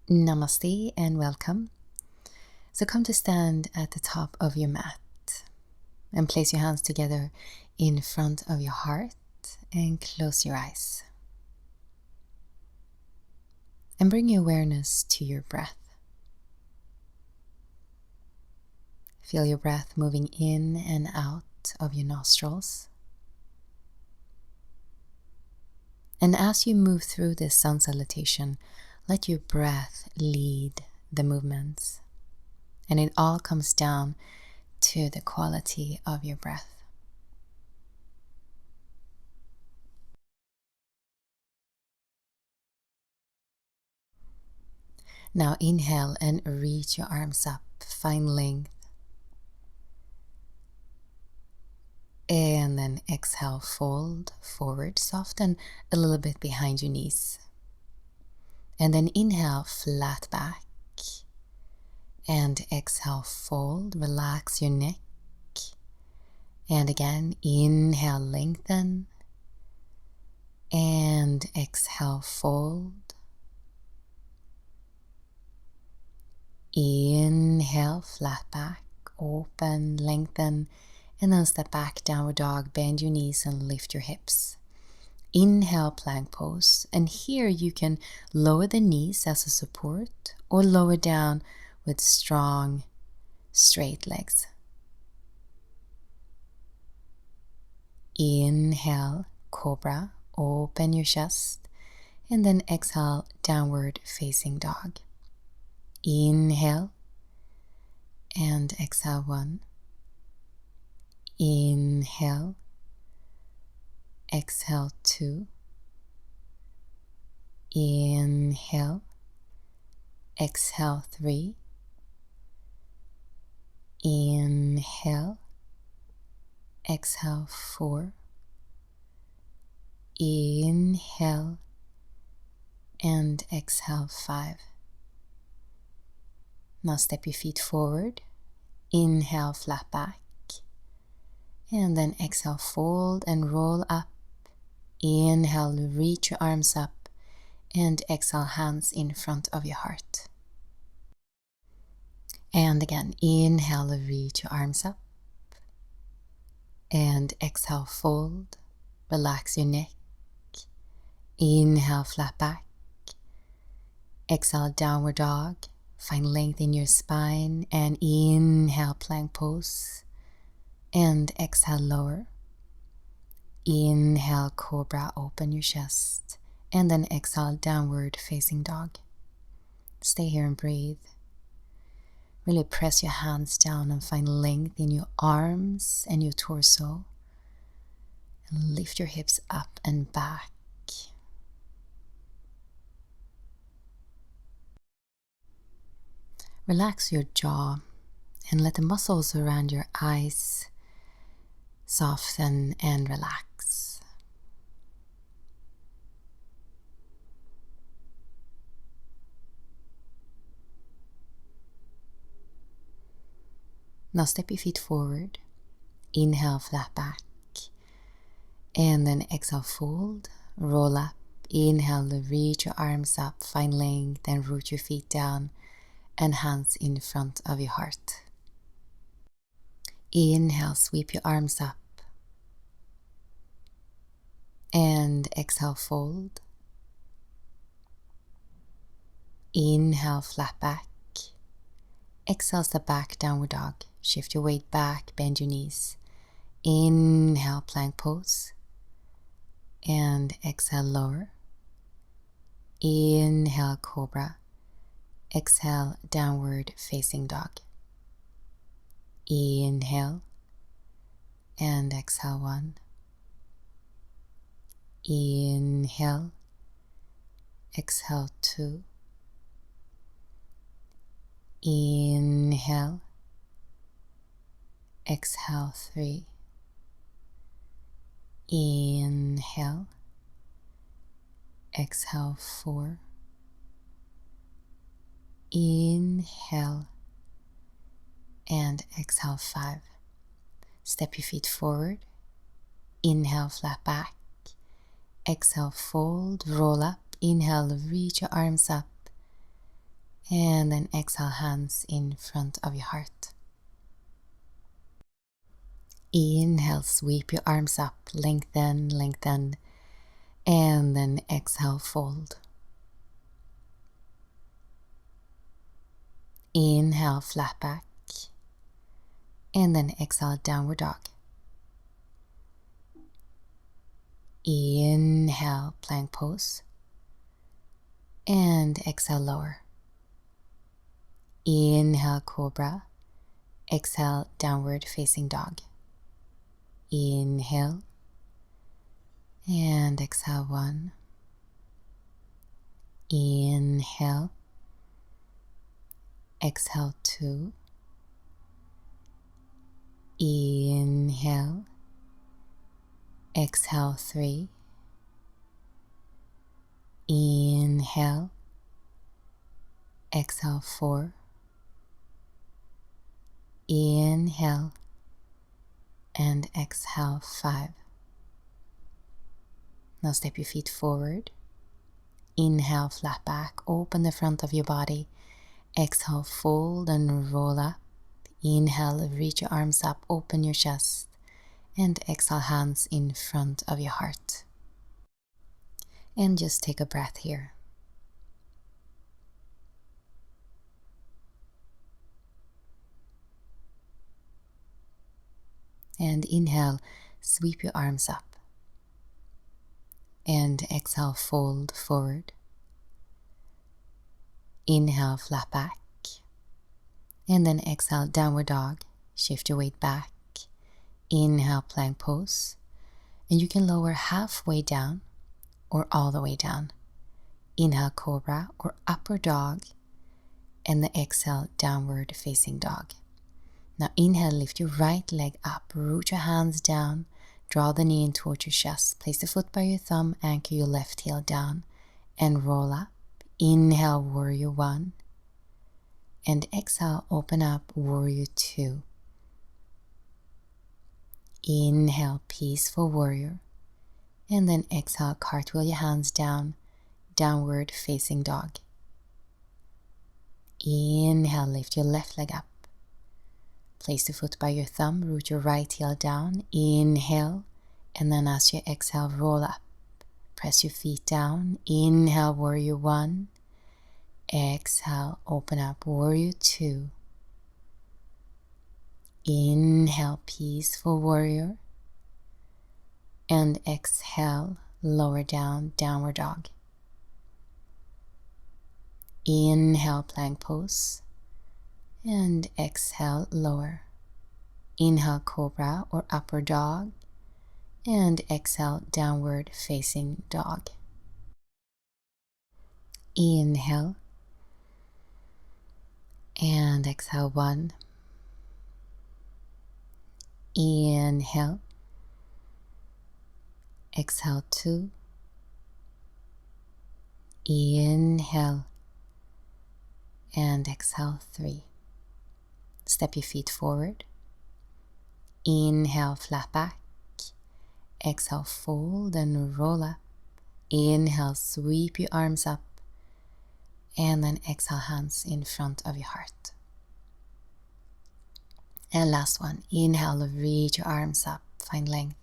Namaste and welcome. So come to stand at the top of your mat and place your hands together in front of your heart and close your eyes. And bring your awareness to your breath. Feel your breath moving in and out of your nostrils. And as you move through this sun salutation, let your breath lead the movements. And it all comes down to the quality of your breath. Now inhale and reach your arms up, find length. And then exhale, fold forward, soften a little bit behind your knees. And then inhale, flat back. And exhale, fold, relax your neck. And again, inhale, lengthen. And exhale, fold. Inhale, flat back, open, lengthen. And then step back, downward dog, bend your knees and lift your hips. Inhale, plank pose. And here you can lower the knees as a support or lower down with strong, straight legs. Inhale, cobra, open your chest. And then exhale, downward facing dog. Inhale and exhale, 1. Inhale, exhale, 2. Inhale, exhale, 3. Inhale, exhale, 4. Inhale and exhale, 5. Now step your feet forward. Inhale, flat back. And then exhale, fold and roll up. Inhale, reach your arms up. And exhale, hands in front of your heart. And again, inhale, reach your arms up. And exhale, fold. Relax your neck. Inhale, flat back. Exhale, downward dog. Find length in your spine. And inhale, plank pose. And exhale, lower. Inhale, cobra, open your chest. And then exhale, downward facing dog. Stay here and breathe. Really press your hands down and find length in your arms and your torso. And lift your hips up and back. Relax your jaw and let the muscles around your eyes soften and relax. Now step your feet forward. Inhale, flat back. And then exhale, fold, roll up. Inhale, reach your arms up, find length, then root your feet down and hands in front of your heart. Inhale, sweep your arms up. And exhale, fold. Inhale, flat back. Exhale, step back, downward dog. Shift your weight back, bend your knees. Inhale, plank pose. And exhale, lower. Inhale, cobra. Exhale, downward facing dog. Inhale. And exhale, 1. Inhale. Exhale, 2. Inhale. Exhale, 3. Inhale. Exhale, 4. Inhale. And exhale, 5. Step your feet forward. Inhale, flat back. Exhale, fold, roll up. Inhale, reach your arms up. And then exhale, hands in front of your heart. Inhale, sweep your arms up, lengthen, lengthen. And then exhale, fold. Inhale, flat back. And then exhale, downward dog. Inhale, plank pose. And exhale, lower. Inhale, cobra. Exhale, downward facing dog. Inhale. And exhale, 1. Inhale. Exhale, 2. Inhale. Exhale, 3. Inhale. Exhale, 4. Inhale. And exhale, 5. Now step your feet forward. Inhale, flat back, open the front of your body. Exhale, fold and roll up. Inhale, reach your arms up, open your chest. And exhale, hands in front of your heart. And just take a breath here. And inhale, sweep your arms up. And exhale, fold forward. Inhale, flat back. And then exhale, downward dog. Shift your weight back. Inhale, plank pose. And you can lower halfway down or all the way down. Inhale, cobra or upper dog. And the exhale, downward facing dog. Now inhale, lift your right leg up. Root your hands down. Draw the knee in towards your chest. Place the foot by your thumb. Anchor your left heel down. And roll up. Inhale, warrior 1. And exhale, open up, warrior 2. Inhale, peaceful warrior. And then exhale, cartwheel your hands down, downward facing dog. Inhale, lift your left leg up. Place the foot by your thumb, root your right heel down. Inhale, and then as you exhale, roll up. Press your feet down. Inhale, warrior 1. Exhale, open up, warrior 2. Inhale, peaceful warrior. And exhale, lower down, downward dog. Inhale, plank pose. And exhale, lower. Inhale, cobra or upper dog. And exhale, downward facing dog. Inhale. And exhale, 1. Inhale. Exhale, 2. Inhale. And exhale, 3. Step your feet forward. Inhale, flat back. Exhale, fold and roll up. Inhale, sweep your arms up. And then exhale, hands in front of your heart. And last one. Inhale, reach your arms up, find length.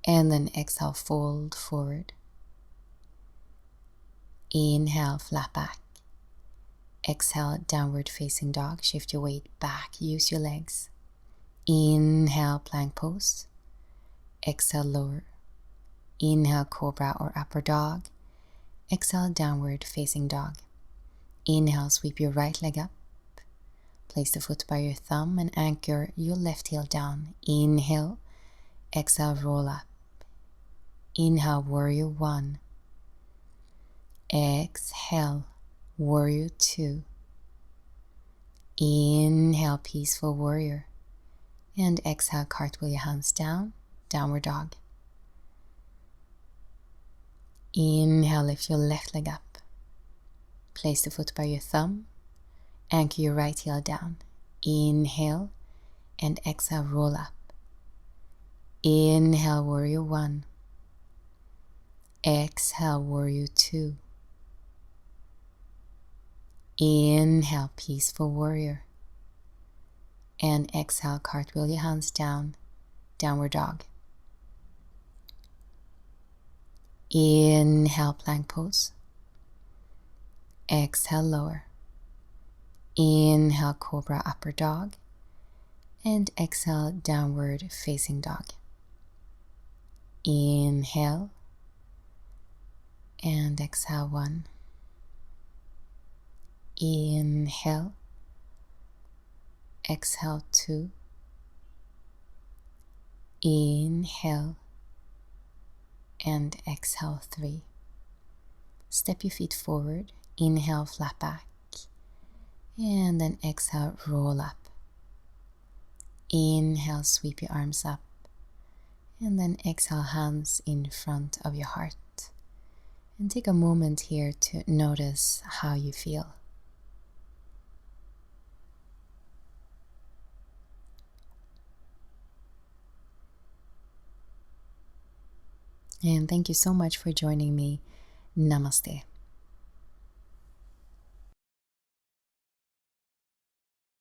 And then exhale, fold forward. Inhale, flat back. Exhale, downward facing dog. Shift your weight back, use your legs. Inhale, plank pose. Exhale, lower. Inhale, cobra or upper dog. Exhale, downward facing dog. Inhale, sweep your right leg up. Place the foot by your thumb and anchor your left heel down. Inhale. Exhale, roll up. Inhale, warrior 1. Exhale, warrior 2. Inhale, peaceful warrior. And exhale, cartwheel your hands down, downward dog. Inhale, lift your left leg up. Place the foot by your thumb. Anchor your right heel down. Inhale and exhale, roll up. Inhale, warrior 1. Exhale, warrior 2. Inhale, peaceful warrior. And exhale, cartwheel your hands down, downward dog. Inhale, plank pose. Exhale, lower. Inhale, cobra, upper dog. And exhale, downward facing dog. Inhale. And exhale, 1. Inhale. Exhale, 2. Inhale. And exhale, 3. Step your feet forward. Inhale, flat back. And then exhale, roll up. Inhale, sweep your arms up. And then exhale, hands in front of your heart. And take a moment here to notice how you feel. And thank you so much for joining me. Namaste.